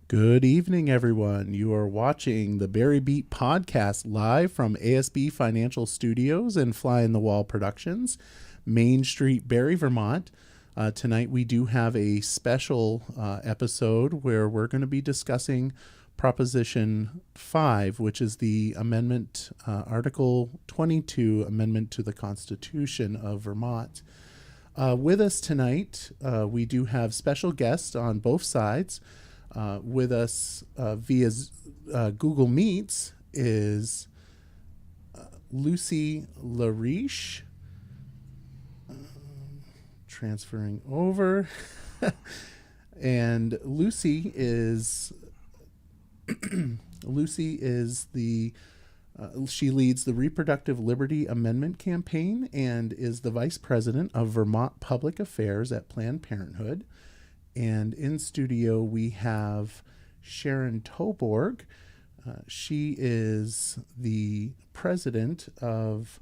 Good evening, everyone. You are watching the Barre Beat podcast live from ASB Financial Studios and Fly in the Wall Productions, Main Street, Barre, Vermont. Tonight we do have a special episode where we're going to be discussing Proposition 5, which is the amendment, Article 22 amendment to the Constitution of Vermont. With us tonight, we do have special guests on both sides. With us via Google Meets is Lucy Lariche, transferring over, and Lucy is the she leads the Reproductive Liberty Amendment campaign and is the vice president of Vermont Public Affairs at Planned Parenthood. And in studio, we have Sharon Toborg. She is the president of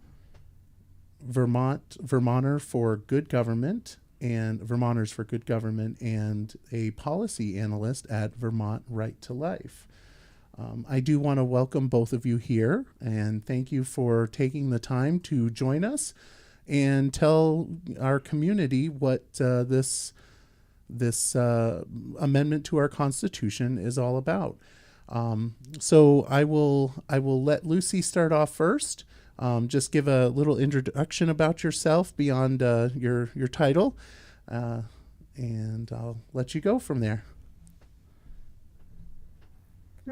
Vermonters for Good Government and a policy analyst at Vermont Right to Life. I do want to welcome both of you here and thank you for taking the time to join us and tell our community what this amendment to our Constitution is all about. So I will let Lucy start off first. Just give a little introduction about yourself beyond your title, and I'll let you go from there.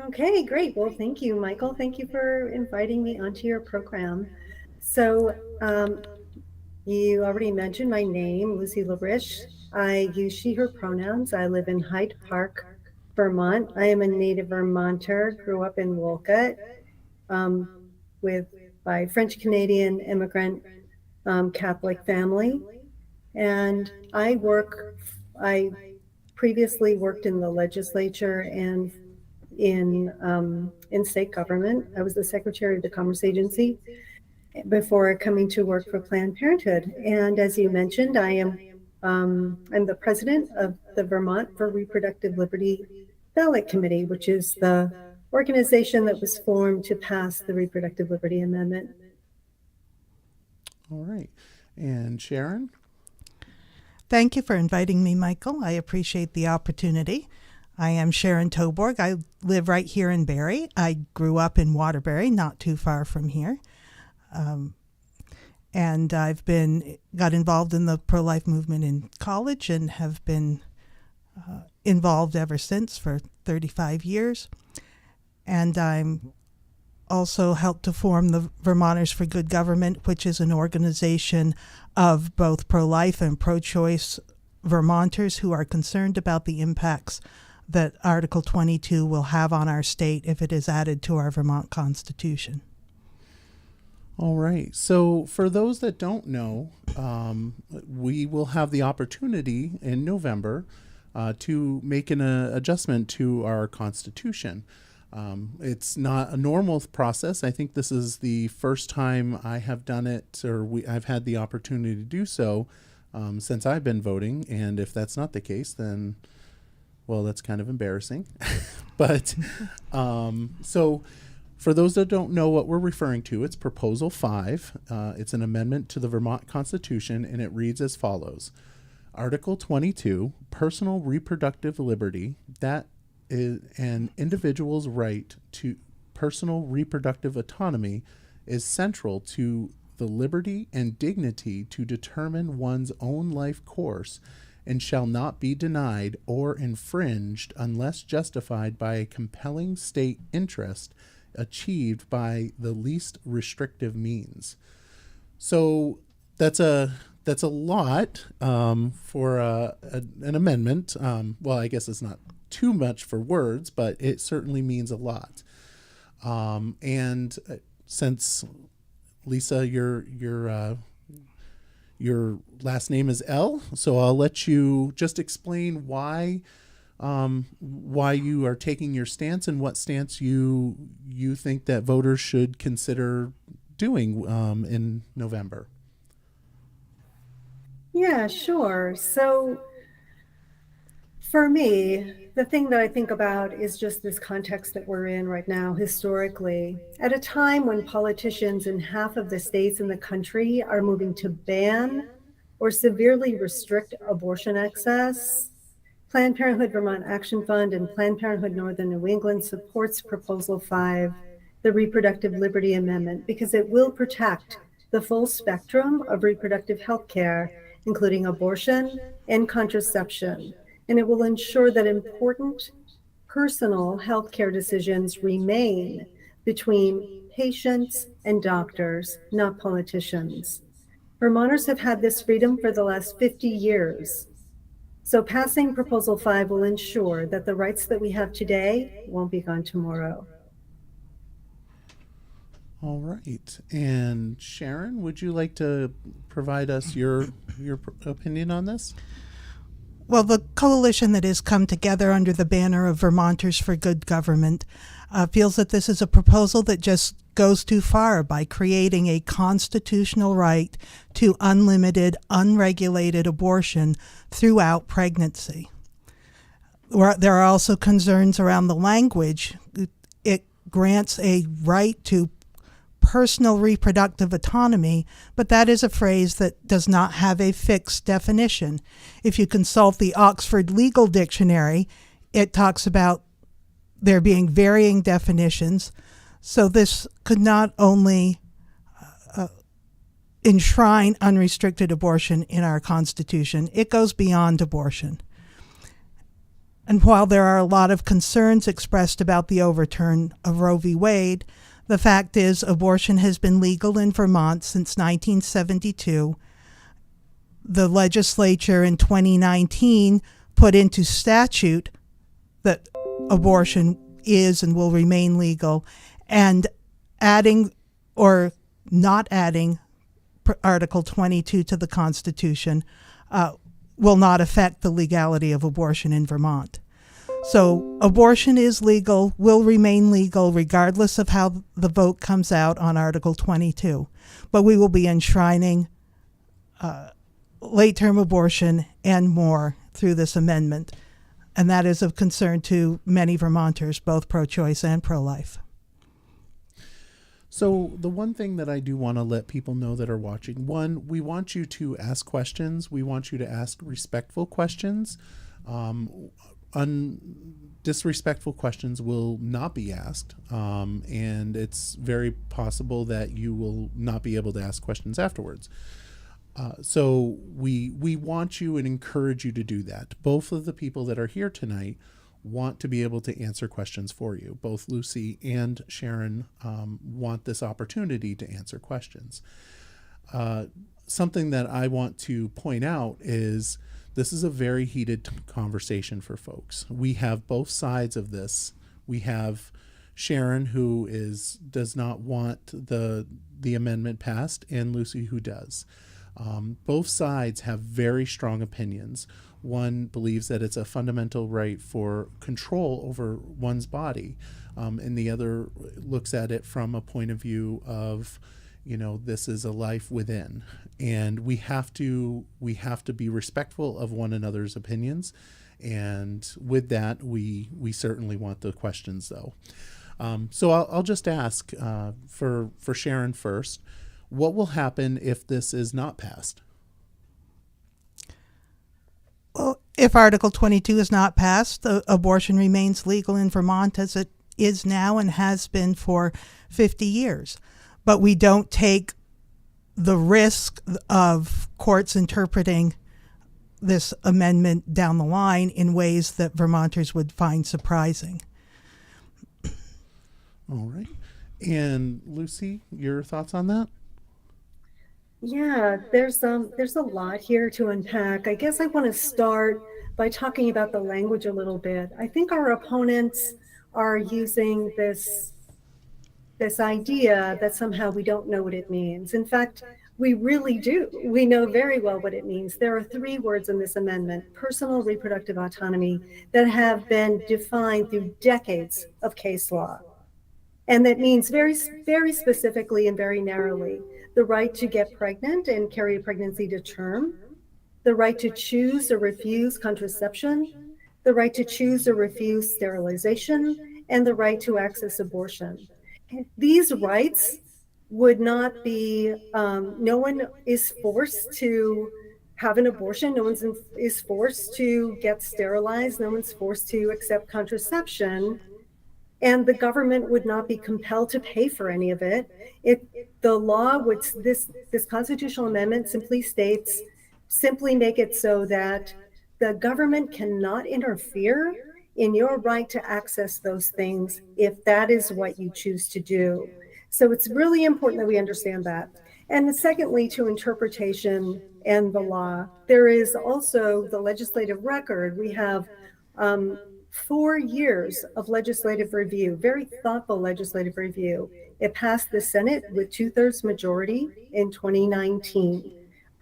Okay, great. Well, thank you, Michael. Thank you for inviting me onto your program. So you already mentioned my name, Lucy Lariche. I use she, her pronouns. I live in Hyde Park, Vermont. I am a native Vermonter, grew up in Wolcott by French-Canadian immigrant Catholic family. And I previously worked in the legislature and in state government. I was the secretary of the Commerce Agency before coming to work for Planned Parenthood. And as you mentioned, I'm the president of the Vermont for Reproductive Liberty Ballot Committee, which is the organization that was formed to pass the Reproductive Liberty Amendment. All right. And Sharon? Thank you for inviting me, Michael. I appreciate the opportunity. I am Sharon Toborg. I live right here in Barre. I grew up in Waterbury, not too far from here. And I've got involved in the pro-life movement in college and have been involved ever since for 35 years. And I'm also helped to form the Vermonters for Good Government, which is an organization of both pro-life and pro-choice Vermonters who are concerned about the impacts that Article 22 will have on our state if it is added to our Vermont Constitution. All right. So for those that don't know, we will have the opportunity in November to make an adjustment to our Constitution. It's not a normal process. I think this is the first time I have done it, or I've had the opportunity to do so since I've been voting. And if that's not the case, then, well, that's kind of embarrassing. But so for those that don't know what we're referring to, it's Proposal 5. It's an amendment to the Vermont Constitution, and it reads as follows. Article 22, personal reproductive liberty, that is an individual's right to personal reproductive autonomy, is central to the liberty and dignity to determine one's own life course and shall not be denied or infringed unless justified by a compelling state interest achieved by the least restrictive means. So that's a lot for an amendment. Well, I guess it's not too much for words, but it certainly means a lot. And since Lisa, your last name is L, so I'll let you just explain why you are taking your stance and what stance you think that voters should consider doing in November. Yeah, sure. So for me, the thing that I think about is just this context that we're in right now, historically. At a time when politicians in half of the states in the country are moving to ban or severely restrict abortion access, Planned Parenthood Vermont Action Fund and Planned Parenthood Northern New England supports Proposal 5, the Reproductive Liberty Amendment, because it will protect the full spectrum of reproductive health care, including abortion and contraception, and it will ensure that important personal health care decisions remain between patients and doctors, not politicians. Vermonters have had this freedom for the last 50 years. So passing Proposal 5 will ensure that the rights that we have today won't be gone tomorrow. All right. And Sharon, would you like to provide us your opinion on this? Well, the coalition that has come together under the banner of Vermonters for Good Government feels that this is a proposal that just goes too far by creating a constitutional right to unlimited, unregulated abortion throughout pregnancy. There are also concerns around the language. It grants a right to personal reproductive autonomy, but that is a phrase that does not have a fixed definition. If you consult the Oxford Legal Dictionary, it talks about there being varying definitions. So this could not only enshrine unrestricted abortion in our Constitution, it goes beyond abortion. And while there are a lot of concerns expressed about the overturn of Roe v. Wade, the fact is abortion has been legal in Vermont since 1972. The legislature in 2019 put into statute that abortion is and will remain legal, and adding or not adding Article 22 to the Constitution will not affect the legality of abortion in Vermont. So abortion is legal, will remain legal regardless of how the vote comes out on Article 22. But we will be enshrining late-term abortion and more through this amendment. And that is of concern to many Vermonters, both pro-choice and pro-life. So the one thing that I do want to let people know that are watching, one, we want you to ask questions. We want you to ask respectful questions. Disrespectful questions will not be asked, and it's very possible that you will not be able to ask questions afterwards. So we want you and encourage you to do that. Both of the people that are here tonight want to be able to answer questions for you. Both Lucy and Sharon want this opportunity to answer questions. Something that I want to point out is this is a very heated conversation for folks. We have both sides of this. We have Sharon, who does not want the amendment passed, and Lucy, who does. Both sides have very strong opinions. One believes that it's a fundamental right for control over one's body, and the other looks at it from a point of view of, this is a life within, and we have to be respectful of one another's opinions. And with that, we certainly want the questions, though. So I'll just ask for Sharon first. What will happen if this is not passed? Well, if Article 22 is not passed, abortion remains legal in Vermont as it is now and has been for 50 years. But we don't take the risk of courts interpreting this amendment down the line in ways that Vermonters would find surprising. All right. And Lucy, your thoughts on that? Yeah, there's a lot here to unpack. I guess I want to start by talking about the language a little bit. I think our opponents are using this idea that somehow we don't know what it means. In fact, we really do. We know very well what it means. There are 3 words in this amendment, personal reproductive autonomy, that have been defined through decades of case law. And that means very, very specifically and very narrowly the right to get pregnant and carry a pregnancy to term, the right to choose or refuse contraception, the right to choose or refuse sterilization, and the right to access abortion. These rights would not be, no one is forced to have an abortion. No one is forced to get sterilized. No one's forced to accept contraception. And the government would not be compelled to pay for any of it. The law would, this constitutional amendment simply states, simply make it so that the government cannot interfere in your right to access those things if that is what you choose to do. So it's really important that we understand that. And secondly, to interpretation and the law, there is also the legislative record. We have 4 years of legislative review, very thoughtful legislative review. It passed the Senate with 2/3 majority in 2019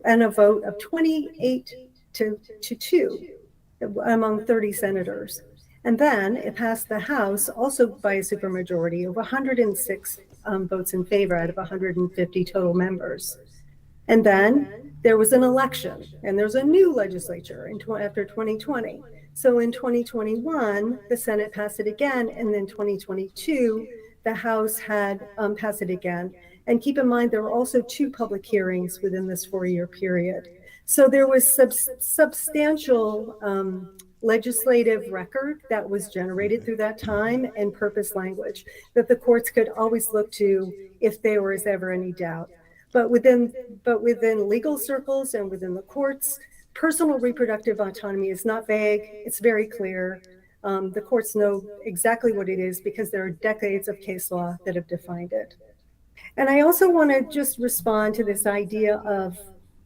and a vote of 28 to 2 among 30 senators. And then it passed the House also by a supermajority of 106 votes in favor out of 150 total members. And then there was an election, and there's a new legislature after 2020. So in 2021, the Senate passed it again, and then 2022, the House had passed it again. And keep in mind, there were also 2 public hearings within this 4-year period. So there was substantial legislative record that was generated through that time and purpose language that the courts could always look to if there was ever any doubt. But within legal circles and within the courts, personal reproductive autonomy is not vague. It's very clear. The courts know exactly what it is because there are decades of case law that have defined it. And I also want to just respond to this idea of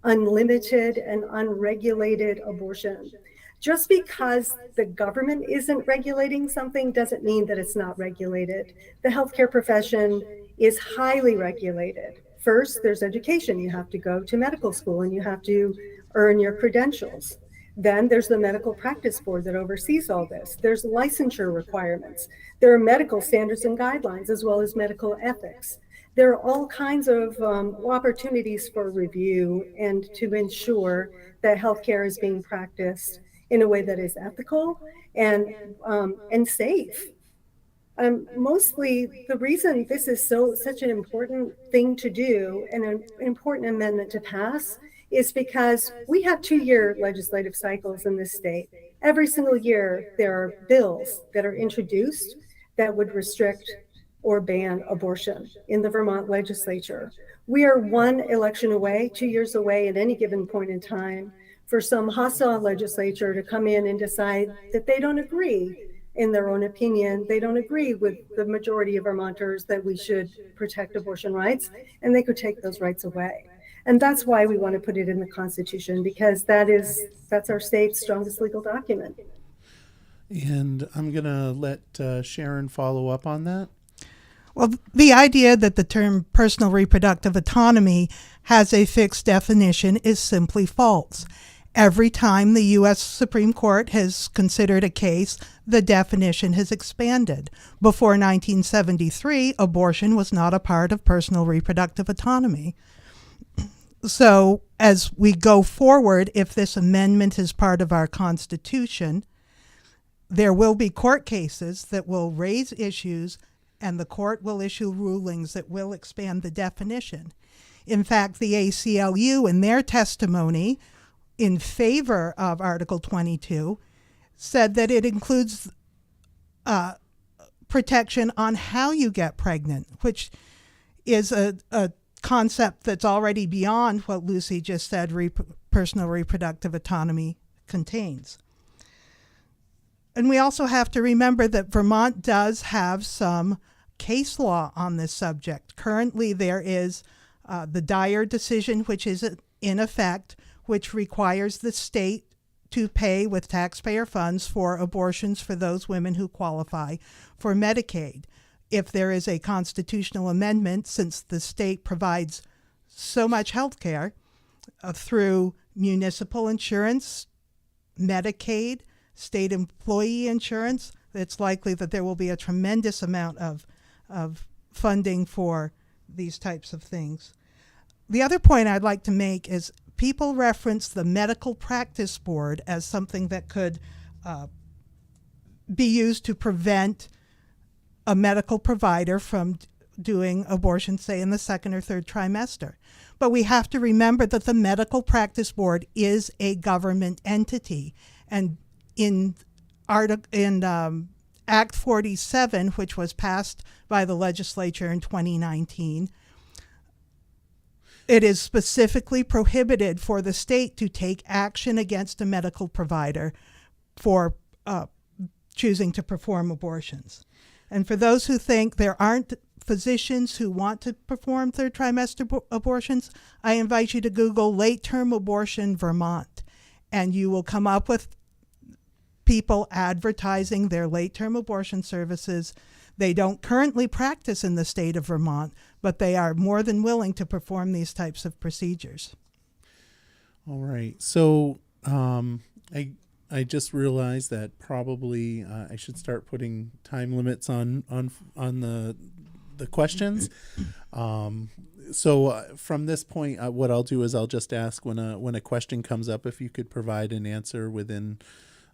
unlimited and unregulated abortion. Just because the government isn't regulating something doesn't mean that it's not regulated. The healthcare profession is highly regulated. First, there's education. You have to go to medical school and you have to earn your credentials. Then there's the medical practice board that oversees all this. There's licensure requirements. There are medical standards and guidelines as well as medical ethics. There are all kinds of opportunities for review and to ensure that healthcare is being practiced in a way that is ethical and safe. Mostly the reason this is such an important thing to do and an important amendment to pass is because we have 2-year legislative cycles in this state. Every single year, there are bills that are introduced that would restrict or ban abortion in the Vermont legislature. We are 1 election away, 2 years away at any given point in time for some hostile legislature to come in and decide that they don't agree in their own opinion. They don't agree with the majority of Vermonters that we should protect abortion rights, and they could take those rights away. And that's why we want to put it in the Constitution, because that's our state's strongest legal document. And I'm going to let Sharon follow up on that. Well, the idea that the term personal reproductive autonomy has a fixed definition is simply false. Every time the U.S. Supreme Court has considered a case, the definition has expanded. Before 1973, abortion was not a part of personal reproductive autonomy. So as we go forward, if this amendment is part of our Constitution, there will be court cases that will raise issues and the court will issue rulings that will expand the definition. In fact, the ACLU, in their testimony in favor of Article 22, said that it includes protection on how you get pregnant, which is a concept that's already beyond what Lucy just said personal reproductive autonomy contains. And we also have to remember that Vermont does have some case law on this subject. Currently, there is the Dyer decision, which is in effect, which requires the state to pay with taxpayer funds for abortions for those women who qualify for Medicaid. If there is a constitutional amendment, since the state provides so much health care through municipal insurance, Medicaid, state employee insurance, it's likely that there will be a tremendous amount of funding for these types of things. The other point I'd like to make is people reference the medical practice board as something that could be used to prevent a medical provider from doing abortion, say, in the second or third trimester. But we have to remember that the Medical Practice Board is a government entity. And in Act 47, which was passed by the legislature in 2019, it is specifically prohibited for the state to take action against a medical provider for choosing to perform abortions. And for those who think there aren't physicians who want to perform third trimester abortions, I invite you to Google late-term abortion Vermont, and you will come up with people advertising their late-term abortion services. They don't currently practice in the state of Vermont, but they are more than willing to perform these types of procedures. All right. So I just realized that probably I should start putting time limits on the questions. So from this point, what I'll do is I'll just ask when a question comes up, if you could provide an answer within,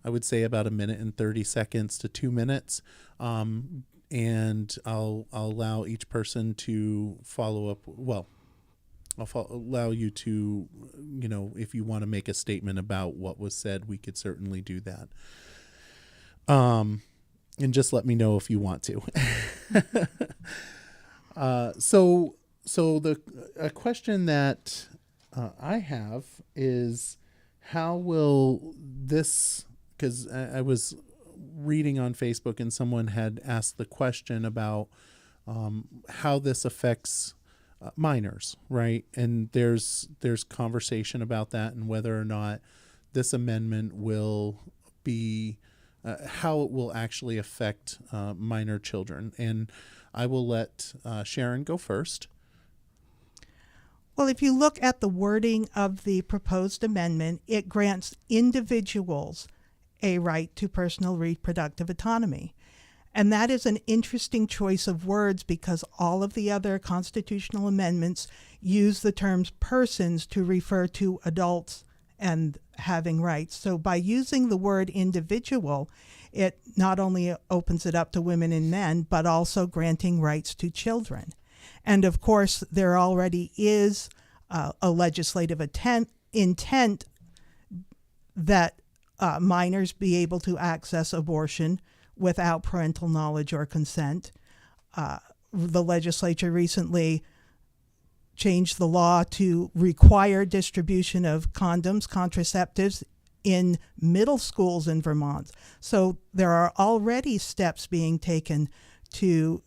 I would say, about 1:30 to 2 minutes. And I'll allow each person to follow up. Well, allow you to, if you want to make a statement about what was said, we could certainly do that. And just let me know if you want to. So a question that I have is, how will this, because I was reading on Facebook and someone had asked the question about how this affects minors, right? And there's conversation about that and whether or not this amendment will be, how it will actually affect minor children. And I will let Sharon go first. Well, if you look at the wording of the proposed amendment, it grants individuals a right to personal reproductive autonomy. And that is an interesting choice of words because all of the other constitutional amendments use the terms persons to refer to adults and having rights. So by using the word individual, it not only opens it up to women and men, but also granting rights to children. And of course, there already is a legislative intent that minors be able to access abortion without parental knowledge or consent. The legislature recently changed the law to require distribution of condoms, contraceptives in middle schools in Vermont. So there are already steps being taken to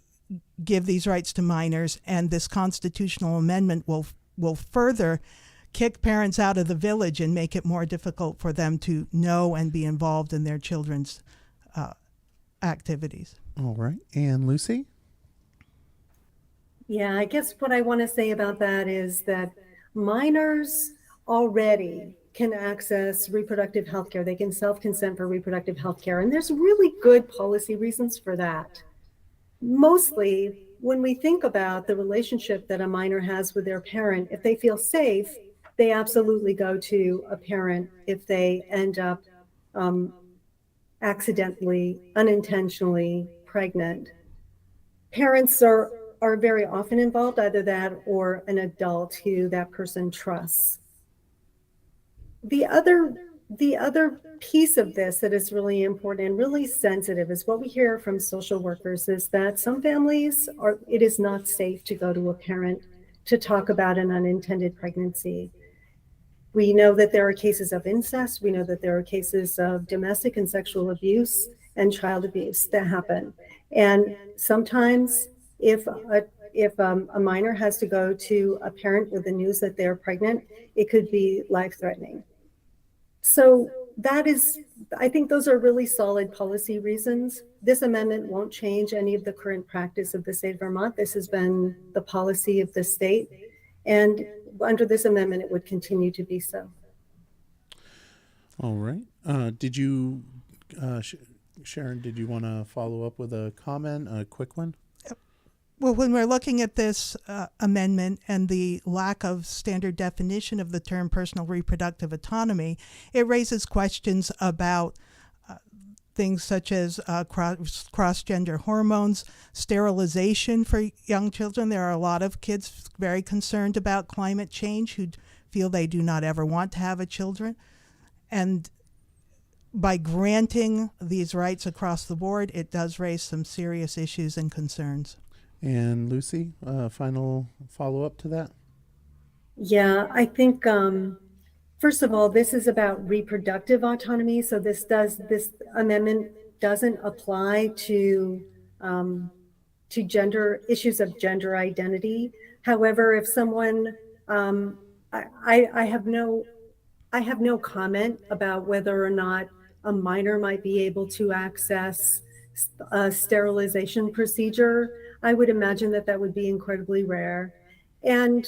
give these rights to minors, and this constitutional amendment will further kick parents out of the village and make it more difficult for them to know and be involved in their children's activities. All right. And Lucy? Yeah, I guess what I want to say about that is that minors already can access reproductive health care. They can self-consent for reproductive health care. And there's really good policy reasons for that. Mostly, when we think about the relationship that a minor has with their parent, if they feel safe, they absolutely go to a parent if they end up accidentally, unintentionally pregnant. Parents are very often involved, either that or an adult who that person trusts. The other piece of this that is really important and really sensitive is what we hear from social workers is that some families it is not safe to go to a parent to talk about an unintended pregnancy. We know that there are cases of incest. We know that there are cases of domestic and sexual abuse and child abuse that happen. And sometimes if a minor has to go to a parent with the news that they're pregnant, it could be life-threatening. So I think those are really solid policy reasons. This amendment won't change any of the current practice of the state of Vermont. This has been the policy of the state. And under this amendment, it would continue to be so. All right. Did you, Sharon, did you want to follow up with a comment, a quick one? Well, when we're looking at this amendment and the lack of standard definition of the term personal reproductive autonomy, it raises questions about things such as cross-gender hormones, sterilization for young children. There are a lot of kids very concerned about climate change who feel they do not ever want to have a children. And by granting these rights across the board, it does raise some serious issues and concerns. And Lucy, final follow-up to that? Yeah, I think first of all, this is about reproductive autonomy. So this amendment doesn't apply to gender issues of gender identity. However, if someone, I have no comment about whether or not a minor might be able to access a sterilization procedure. I would imagine that would be incredibly rare. And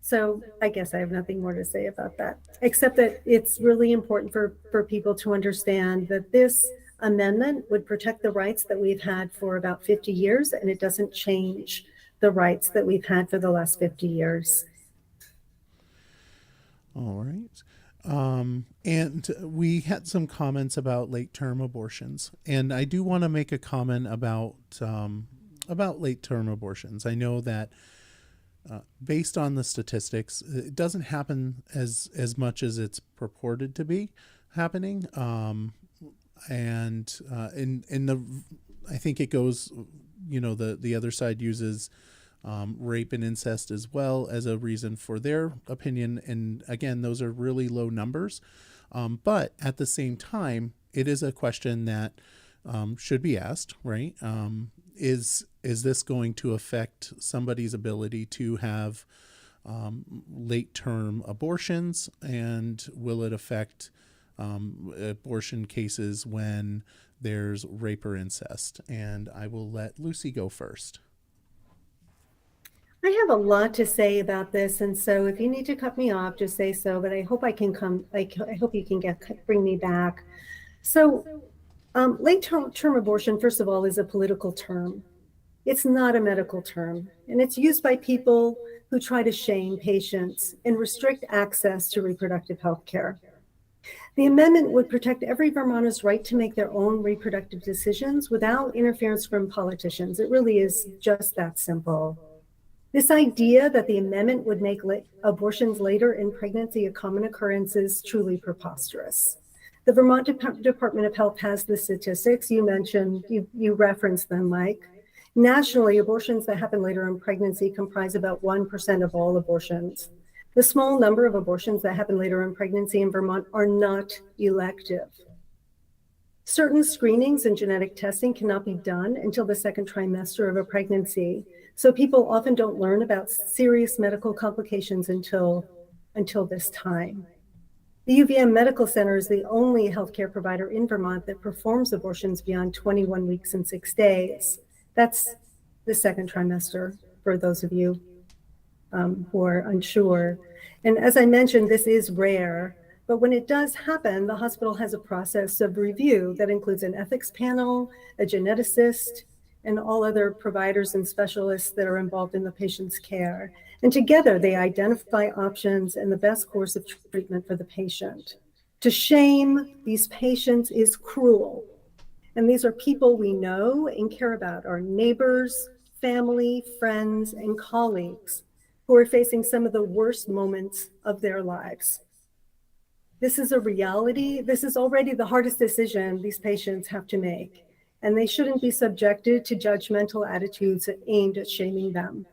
so I guess I have nothing more to say about that, except that it's really important for people to understand that this amendment would protect the rights that we've had for about 50 years, and it doesn't change the rights that we've had for the last 50 years. All right. And we had some comments about late-term abortions, and I do want to make a comment about late-term abortions. I know that based on the statistics, it doesn't happen as much as it's purported to be happening. I think it goes, the other side uses rape and incest as well as a reason for their opinion. And again, those are really low numbers. But at the same time, it is a question that should be asked, right? Is this going to affect somebody's ability to have late-term abortions, and will it affect abortion cases when there's rape or incest? And I will let Lucy go first. I have a lot to say about this, and so if you need to cut me off, just say so. But I hope I can come. I hope you can bring me back. So, late-term abortion, first of all, is a political term. It's not a medical term, and it's used by people who try to shame patients and restrict access to reproductive health care. The amendment would protect every Vermonter's right to make their own reproductive decisions without interference from politicians. It really is just that simple. This idea that the amendment would make abortions later in pregnancy a common occurrence is truly preposterous. The Vermont Department of Health has the statistics. You mentioned, you referenced them, Mike. Nationally, abortions that happen later in pregnancy comprise about 1% of all abortions. The small number of abortions that happen later in pregnancy in Vermont are not elective. Certain screenings and genetic testing cannot be done until the second trimester of a pregnancy. So people often don't learn about serious medical complications until this time. The UVM Medical Center is the only healthcare provider in Vermont that performs abortions beyond 21 weeks and 6 days. That's the second trimester for those of you who are unsure. And as I mentioned, this is rare, but when it does happen, the hospital has a process of review that includes an ethics panel, a geneticist, and all other providers and specialists that are involved in the patient's care. And together they identify options and the best course of treatment for the patient. To shame these patients is cruel. And these are people we know and care about, our neighbors, family, friends, and colleagues who are facing some of the worst moments of their lives. This is a reality. This is already the hardest decision these patients have to make, and they shouldn't be subjected to judgmental attitudes aimed at shaming them.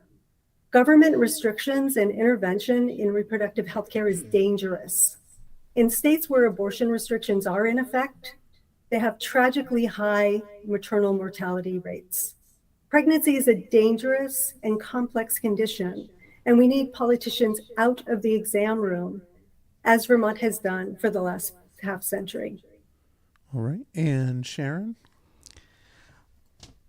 Government restrictions and intervention in reproductive health care is dangerous. In states where abortion restrictions are in effect, they have tragically high maternal mortality rates. Pregnancy is a dangerous and complex condition, and we need politicians out of the exam room, as Vermont has done for the last half century. All right. And Sharon?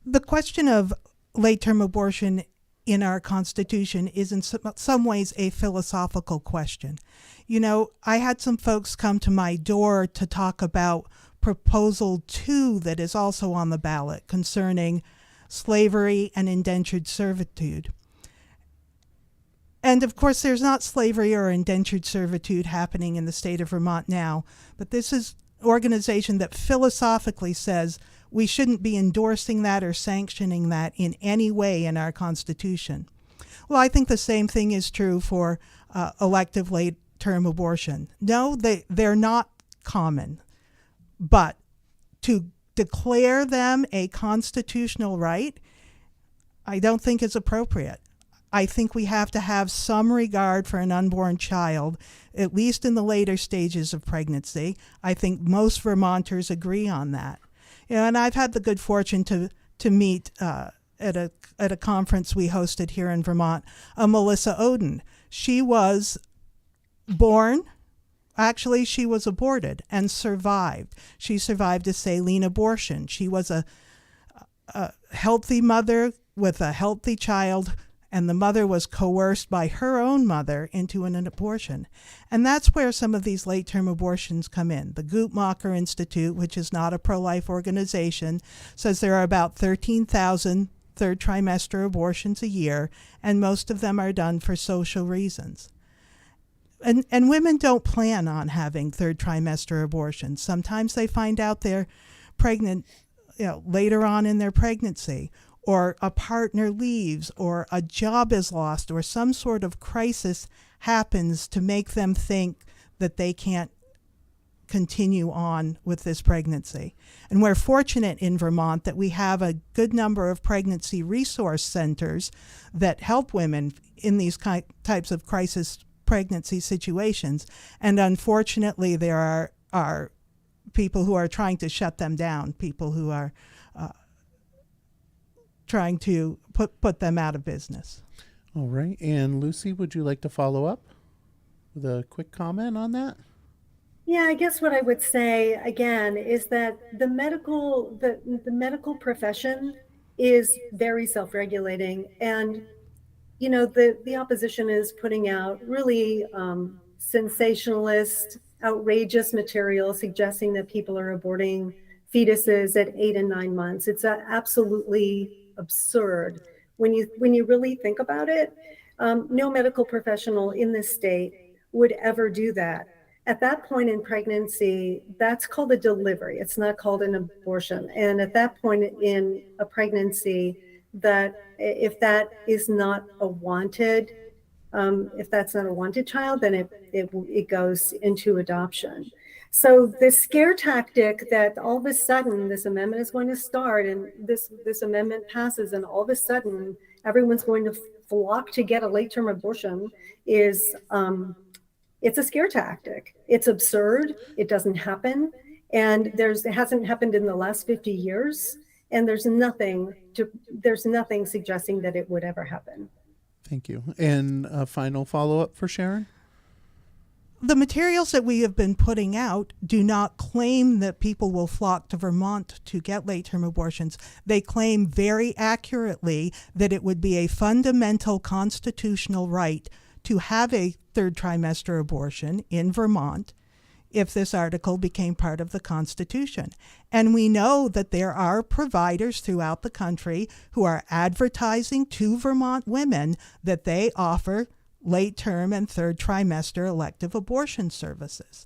The question of late-term abortion in our Constitution is in some ways a philosophical question. I had some folks come to my door to talk about Proposal 2 that is also on the ballot concerning slavery and indentured servitude. And of course, there's not slavery or indentured servitude happening in the state of Vermont now, but this is organization that philosophically says we shouldn't be endorsing that or sanctioning that in any way in our Constitution. Well, I think the same thing is true for elective late-term abortion. No, they're not common, but to declare them a constitutional right, I don't think is appropriate. I think we have to have some regard for an unborn child, at least in the later stages of pregnancy. I think most Vermonters agree on that. You know, and I've had the good fortune to meet at a conference we hosted here in Vermont, Melissa Oden. She was born. Actually, she was aborted and survived. She survived a saline abortion. She was a healthy mother with a healthy child, and the mother was coerced by her own mother into an abortion. And that's where some of these late-term abortions come in. The Guttmacher Institute, which is not a pro-life organization, says there are about 13,000 third trimester abortions a year, and most of them are done for social reasons. And women don't plan on having third trimester abortions. Sometimes they find out they're pregnant, later on in their pregnancy, or a partner leaves, or a job is lost, or some sort of crisis happens to make them think that they can't continue on with this pregnancy. And we're fortunate in Vermont that we have a good number of pregnancy resource centers that help women in these types of crisis pregnancy situations. And unfortunately, there are people who are trying to shut them down, people who are trying to put them out of business. All right. And Lucy, would you like to follow up with a quick comment on that? Yeah, I guess what I would say again is that the medical profession is very self-regulating, and the opposition is putting out really sensationalist, outrageous material suggesting that people are aborting fetuses at 8 and 9 months. It's absolutely absurd when you really think about it. No medical professional in this state would ever do that. At that point in pregnancy, that's called a delivery. It's not called an abortion. And at that point in a pregnancy, that if that is not a wanted, if that's not a wanted child, then it goes into adoption. So this scare tactic that all of a sudden this amendment is going to start, and this amendment passes, and all of a sudden everyone's going to flock to get a late-term abortion is it's a scare tactic. It's absurd. It doesn't happen. And it hasn't happened in the last 50 years. And there's nothing suggesting that it would ever happen. Thank you. And a final follow-up for Sharon? The materials that we have been putting out do not claim that people will flock to Vermont to get late-term abortions. They claim very accurately that it would be a fundamental constitutional right to have a third trimester abortion in Vermont if this article became part of the Constitution. And we know that there are providers throughout the country who are advertising to Vermont women that they offer late-term and third trimester elective abortion services.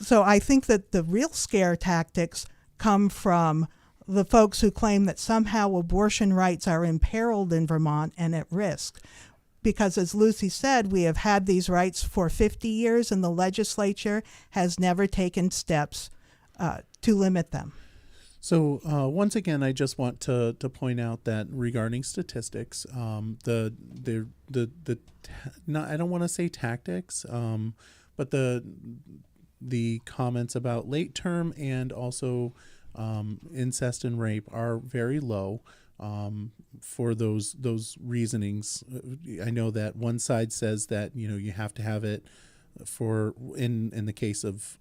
So I think that the real scare tactics come from the folks who claim that somehow abortion rights are imperiled in Vermont and at risk. Because as Lucy said, we have had these rights for 50 years and the legislature has never taken steps to limit them. So once again, I just want to point out that regarding statistics, I don't want to say tactics, but the comments about late term and also incest and rape are very low. For those reasonings. I know that one side says that you have to have it for in the case of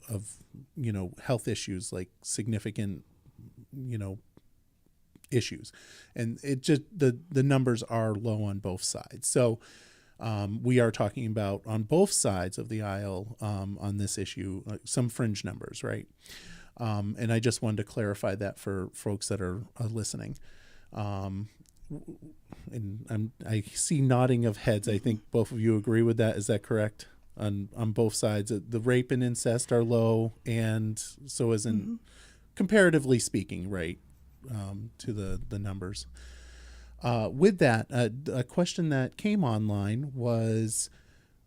health issues, like significant issues, and it just the numbers are low on both sides. So we are talking about on both sides of the aisle on this issue some fringe numbers, right? And I just wanted to clarify that for folks that are listening. And I see nodding of heads. I think both of you agree with that. Is that correct? on both sides. The rape and incest are low, and so isn't comparatively speaking, right, to the numbers. With that, a question that came online was,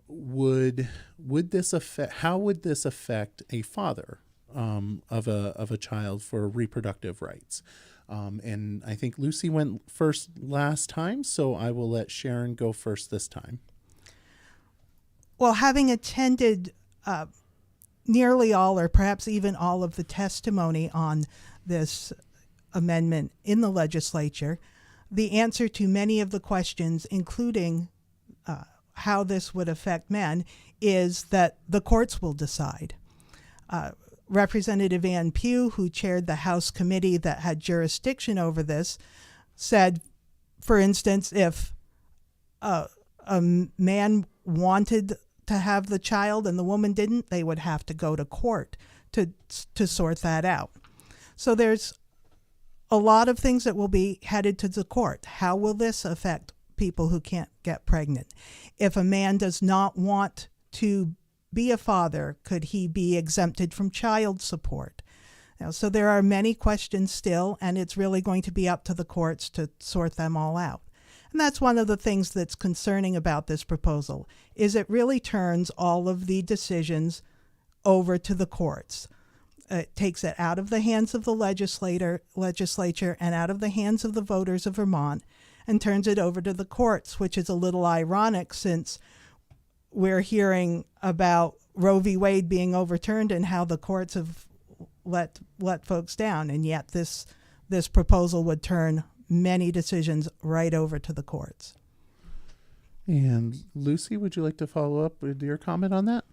would this affect? How would this affect a father of a child for reproductive rights? And I think Lucy went first last time, so I will let Sharon go first this time. Well, having attended nearly all, or perhaps even all, of the testimony on this amendment in the legislature, the answer to many of the questions, including how this would affect men, is that the courts will decide. Representative Ann Pugh, who chaired the House committee that had jurisdiction over this, said, for instance, if a man wanted to have the child and the woman didn't, they would have to go to court to sort that out. So there's a lot of things that will be headed to the court. How will this affect people who can't get pregnant? If a man does not want to be a father, could he be exempted from child support? Now, so there are many questions still, and it's really going to be up to the courts to sort them all out. And that's one of the things that's concerning about this proposal, is it really turns all of the decisions over to the courts. It takes it out of the hands of the legislature and out of the hands of the voters of Vermont and turns it over to the courts, which is a little ironic since we're hearing about Roe v. Wade being overturned and how the courts have let folks down. And yet this proposal would turn many decisions right over to the courts. And Lucy, would you like to follow up with your comment on that?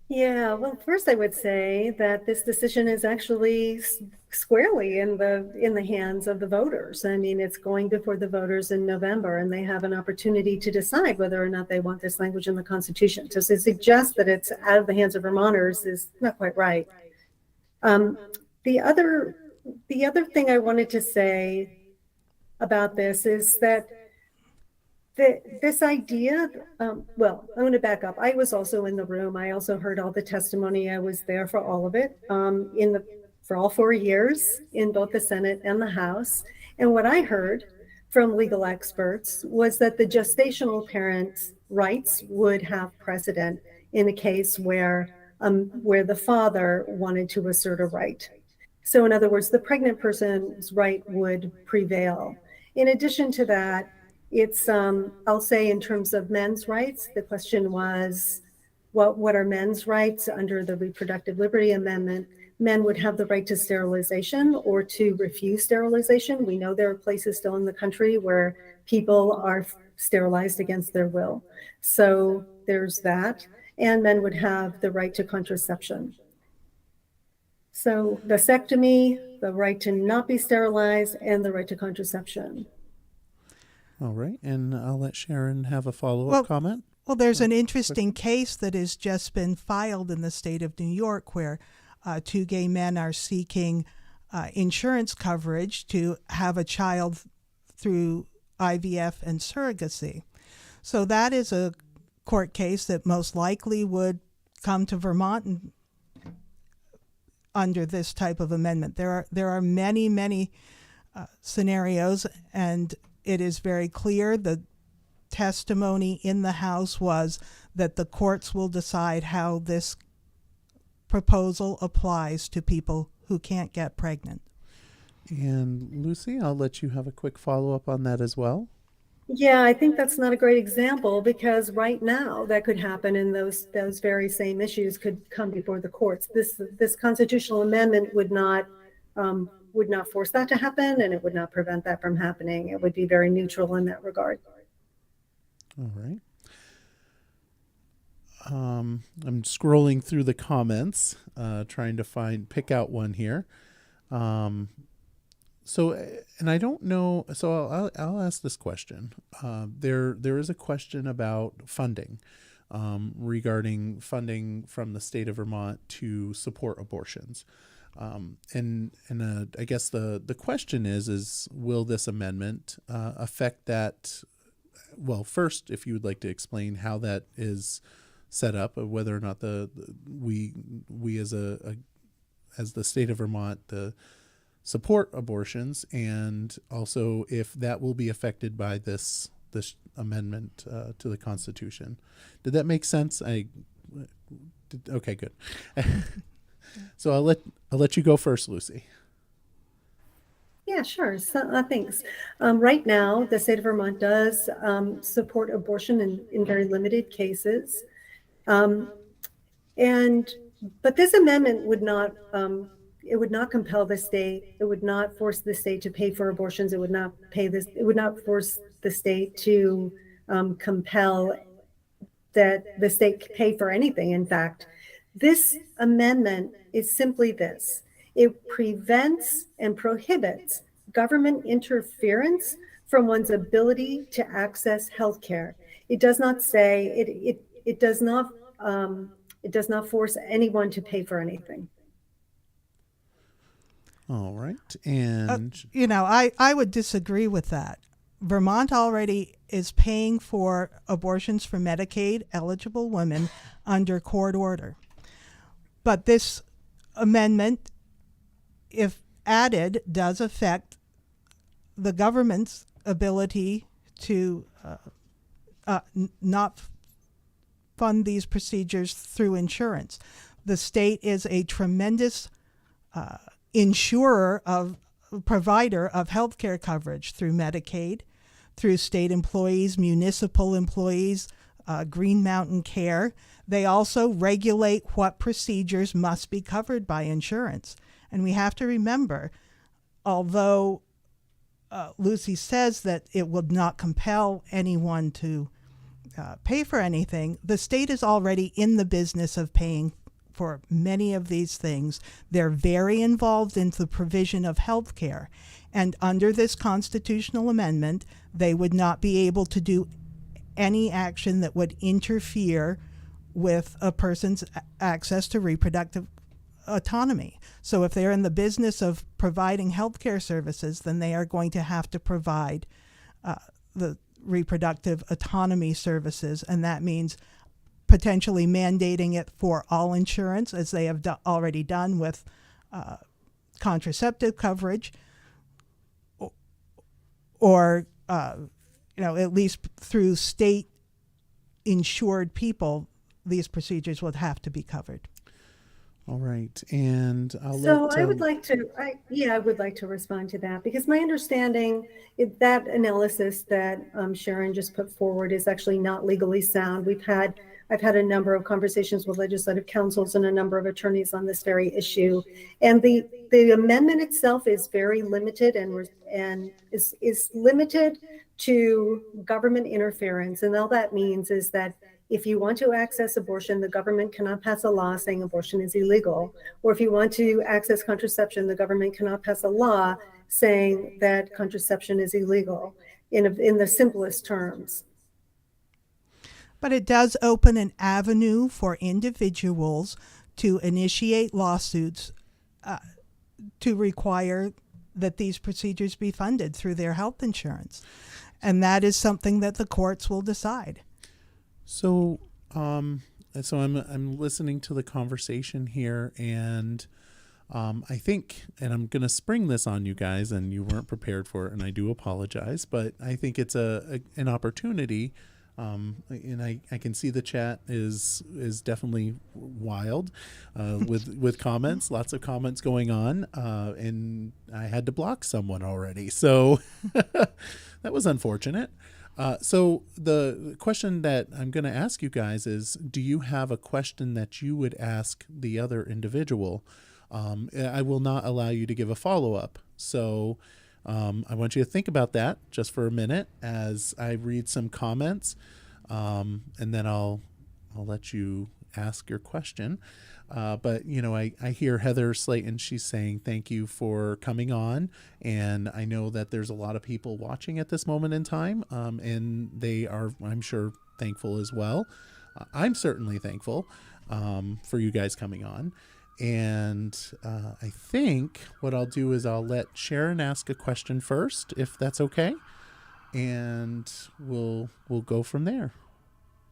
Yeah, well, first I would say that this decision is actually squarely in the hands of the voters. I mean, it's going before the voters in November, and they have an opportunity to decide whether or not they want this language in the Constitution. To suggest that it's out of the hands of Vermonters is not quite right. The other thing I wanted to say about this is that this idea, well, I'm going to back up. I was also in the room. I also heard all the testimony. I was there for all of it, for all 4 years in both the Senate and the House. And what I heard from legal experts was that the gestational parent's rights would have precedent in a case where the father wanted to assert a right. So in other words, the pregnant person's right would prevail. In addition to that, it's, I'll say in terms of men's rights, the question was, what are men's rights under the Reproductive Liberty Amendment? Men would have the right to sterilization or to refuse sterilization. We know there are places still in the country where people are sterilized against their will. So there's that. And men would have the right to contraception. So vasectomy, the right to not be sterilized, and the right to contraception. All right, and I'll let Sharon have a follow-up comment. Well, there's an interesting case that has just been filed in the state of New York where 2 gay men are seeking insurance coverage to have a child through IVF and surrogacy. So that is a court case that most likely would come to Vermont under this type of amendment. There are many scenarios, and it is very clear the testimony in the House was that the courts will decide how this proposal applies to people who can't get pregnant. And Lucy, I'll let you have a quick follow-up on that as well. Yeah, I think that's not a great example because right now that could happen, and those very same issues could come before the courts. This constitutional amendment would not force that to happen, and it would not prevent that from happening. It would be very neutral in that regard. All right. I'm scrolling through the comments, trying to pick out one here. So, and I don't know, so I'll ask this question. There is a question about funding, regarding funding from the state of Vermont to support abortions. And I guess the question is will this amendment affect that? Well, first, if you would like to explain how that is setup of whether or not we as as the state of Vermont support abortions, and also if that will be affected by this amendment to the Constitution. Did that make sense? Okay, good. So I'll let you go first, Lucy. Yeah, sure. So, thanks. Right now, the state of Vermont does support abortion in very limited cases. But this amendment would not it would not compel the state. It would not force the state to pay for abortions. It would not It would not force the state to compel that the state pay for anything. In fact, this amendment is simply this: it prevents and prohibits government interference from one's ability to access health care. It does not say it does not force anyone to pay for anything. All right. And I would disagree with that. Vermont already is paying for abortions for Medicaid eligible women under court order. But this amendment, if added, does affect the government's ability to not fund these procedures through insurance. The state is a tremendous provider of health care coverage through Medicaid, through state employees, municipal employees, Green Mountain Care. They also regulate what procedures must be covered by insurance. And we have to remember, although Lucy says that it would not compel anyone to pay for anything, the state is already in the business of paying for many of these things. They're very involved in the provision of health care. And under this constitutional amendment, they would not be able to do any action that would interfere with a person's access to reproductive autonomy. So if they're in the business of providing health care services, then they are going to have to provide the reproductive autonomy services, and that means potentially mandating it for all insurance, as they have already done with contraceptive coverage, or at least through state insured people, these procedures would have to be covered. All right, and I would like to respond to that, because my understanding is that analysis that Sharon just put forward is actually not legally sound. I've had a number of conversations with legislative councils and a number of attorneys on this very issue, and the amendment itself is very limited and is limited to government interference, and all that means is that if you want to access abortion, the government cannot pass a law saying abortion is illegal. Or if you want to access contraception, the government cannot pass a law saying that contraception is illegal, in the simplest terms. But it does open an avenue for individuals to initiate lawsuits to require that these procedures be funded through their health insurance. And that is something that the courts will decide. So I'm listening to the conversation here, and I think, and I'm going to spring this on you guys, and you weren't prepared for it, and I do apologize, but I think it's an opportunity, and I can see the chat is definitely wild with comments, lots of comments going on, and I had to block someone already, so that was unfortunate. So the question that I'm going to ask you guys is, do you have a question that you would ask the other individual? I will not allow you to give a follow-up. So I want you to think about that just for a minute as I read some comments, and then I'll let you ask your question. But, I hear Heather Slayton, she's saying thank you for coming on. And I know that there's a lot of people watching at this moment in time, and they are, I'm sure, thankful as well. I'm certainly thankful for you guys coming on. And I think what I'll do is I'll let Sharon ask a question first, if that's okay. And we'll go from there.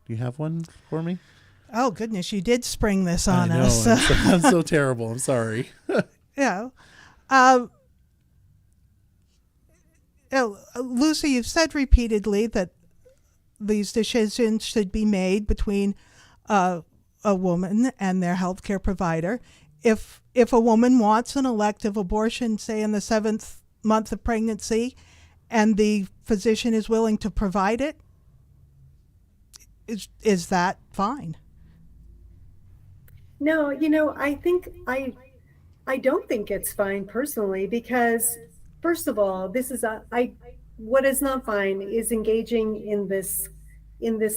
Do you have one for me? Oh, goodness, you did spring this I on know. us. I'm so terrible. I'm sorry. Yeah. Lucy, you've said repeatedly that these decisions should be made between a woman and their healthcare provider. If a woman wants an elective abortion, say in the 7th month of pregnancy, and the physician is willing to provide it, is that fine? No, I don't think it's fine personally, because first of all, what is not fine is engaging in this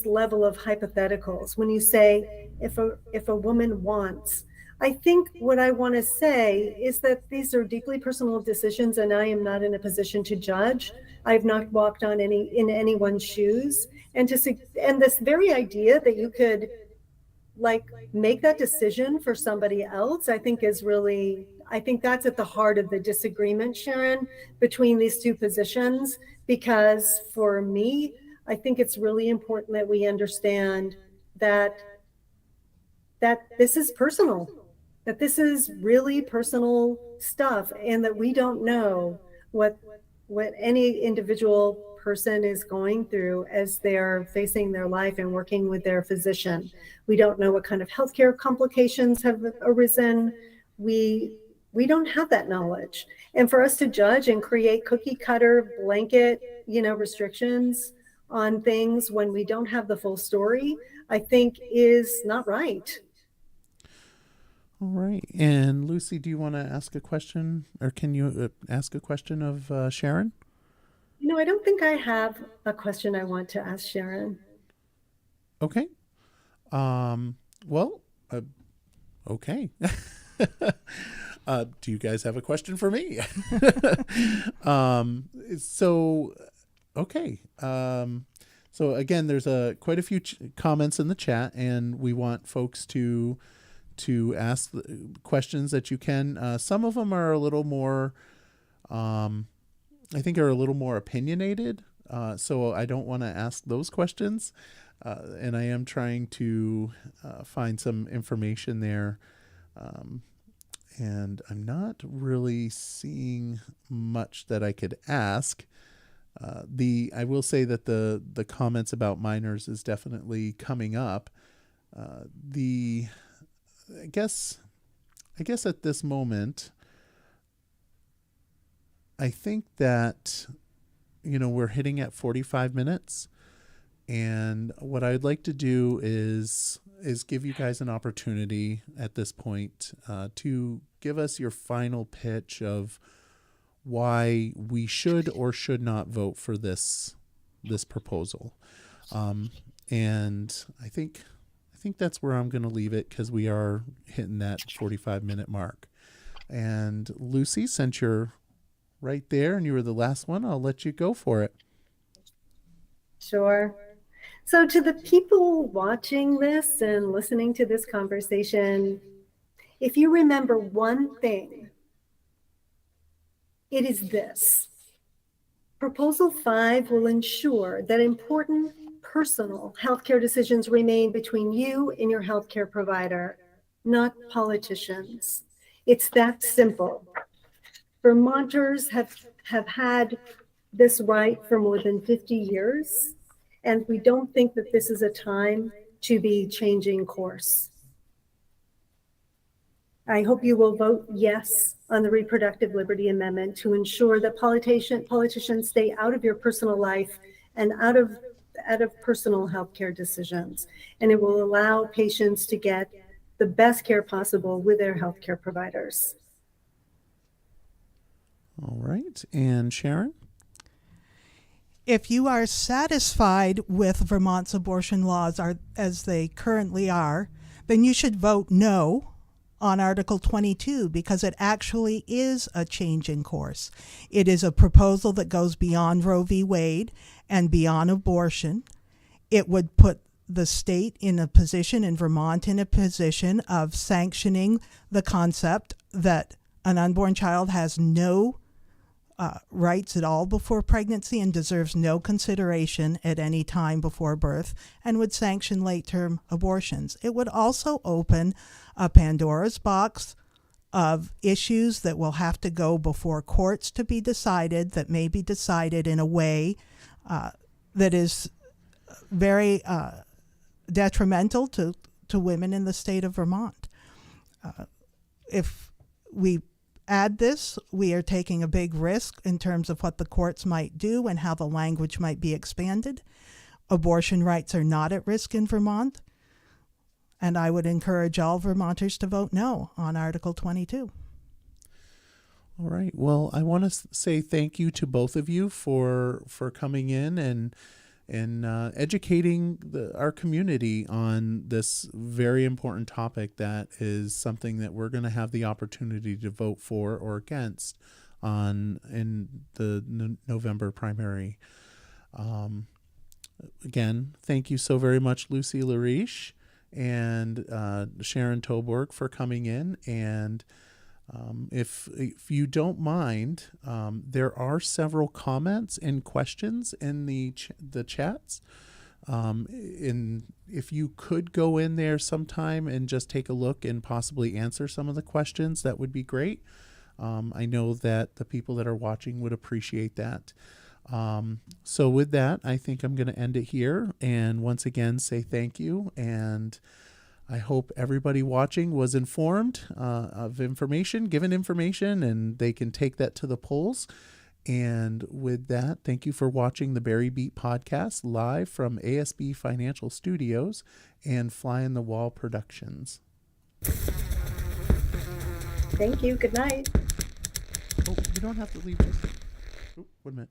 level of hypotheticals. When you say if a woman wants, I think what I want to say is that these are deeply personal decisions, and I am not in a position to judge. I've not walked in anyone's shoes, and this very idea that you could like make that decision for somebody else, I think that's at the heart of the disagreement, Sharon, between these two positions. Because for me, I think it's really important that we understand that this is personal, that this is really personal stuff, and that we don't know what any individual person is going through as they're facing their life and working with their physician. We don't know what kind of healthcare complications have arisen. We don't have that knowledge. And for us to judge and create cookie cutter blanket, restrictions on things when we don't have the full story, I think is not right. All right. And Lucy, do you want to ask a question, or can you ask a question of Sharon? I don't think I have a question I want to ask Sharon. Okay. Well, okay. Do you guys have a question for me? Okay. So again, there's quite a few comments in the chat, and we want folks to ask questions that you can. Some of them are a little more, I think, are a little more opinionated. So I don't want to ask those questions. And I am trying to find some information there. And I'm not really seeing much that I could ask. I will say that the comments about minors is definitely coming up. I guess at this moment, I think that, we're hitting at 45 minutes. And what I'd like to do is give you guys an opportunity at this point to give us your final pitch of why we should or should not vote for this proposal. And I think that's where I'm going to leave it, because we are hitting that 45-minute mark. And Lucy, since you're right there and you were the last one, I'll let you go for it. Sure. So to the people watching this and listening to this conversation, if you remember one thing, it is this. Proposal 5 will ensure that important personal healthcare decisions remain between you and your healthcare provider, not politicians. It's that simple. Vermonters have had this right for more than 50 years, and we don't think that this is a time to be changing course. I hope you will vote yes on the Reproductive Liberty Amendment to ensure that politicians stay out of your personal life and out of personal healthcare decisions. And it will allow patients to get the best care possible with their healthcare providers. All right. And Sharon? If you are satisfied with Vermont's abortion laws as they currently are, then you should vote no on Article 22, because it actually is a change in course. It is a proposal that goes beyond Roe v. Wade and beyond abortion. It would put the state in a position, in Vermont, in a position of sanctioning the concept that an unborn child has no rights at all before pregnancy and deserves no consideration at any time before birth, and would sanction late-term abortions. It would also open a Pandora's box of issues that will have to go before courts to be decided, that may be decided in a way that is very detrimental to women in the state of Vermont. If we add this, we are taking a big risk in terms of what the courts might do and how the language might be expanded. Abortion rights are not at risk in Vermont, and I would encourage all Vermonters to vote no on Article 22. All right. Well, I want to say thank you to both of you for coming in and educating our community on this very important topic that is something that we're going to have the opportunity to vote for or against in the November primary. Again, thank you so very much, Lucy Lariche and Sharon Toborg, for coming in. And if you don't mind, there are several comments and questions in the chats. If you could go in there sometime and just take a look and possibly answer some of the questions, that would be great. I know that the people that are watching would appreciate that. So with that, I think I'm going to end it here and once again say thank you, and I hope everybody watching was informed of information, given information, and they can take that to the polls. And with that, thank you for watching the Barre Beat podcast live from ASB Financial Studios and Fly on the Wall Productions. Thank you. Good night. Oh, you don't have to leave this. Oh, 1 minute.